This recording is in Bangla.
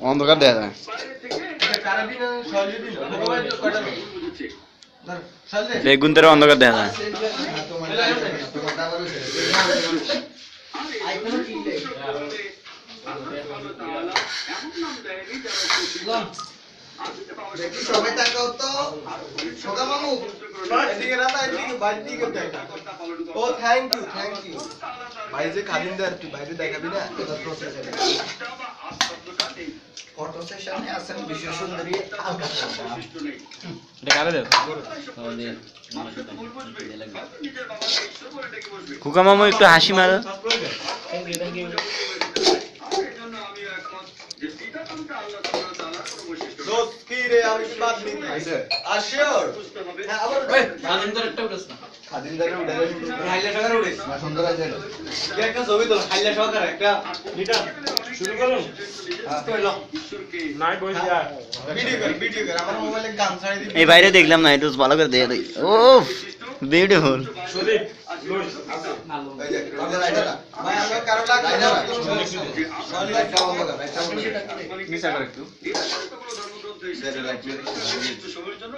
অন্ধকার দেখা যায় বেগুন তেরে অন্ধকার দেখা যায় সবাই তাকাও তো সোগা মামু এদিকে না এদিকে বাইরে দিকে দেখা ও থ্যাংক ইউ ভাই যে খাদিমদার তুই বাইরে দেখাবি না এটা প্রসেস এটা ফটো সেশনে আছেন বিশ্ব সুন্দরী আলকা এটা কারে দেব খুকা মামু একটু হাসি মারো দোস্ত কি রে আমি কি বাদ নিতে আইছে আশিওর হ্যাঁ আবার খাদিমদার একটা উঠেছ না খাদিমদারে উঠে হাইলা টাকার উঠে না সুন্দর আছে কি একটা ছবি তো হাইলা টাকার একটা লিটার শুরু করুন হ্যাঁ তো লো নাই বইছি আর ভিডিও কর আমার মোবাইলে গান ছাড়ি দিবি এই বাইরে দেখলাম না একটু ভালো করে দেখে দেই ও বিউটিফুল সুদীপ ভাই আমরা কারো লাগবে না সরি একটা বন্ধ কর একটা বন্ধ কর নিচে কর একটু সময়ের জন্য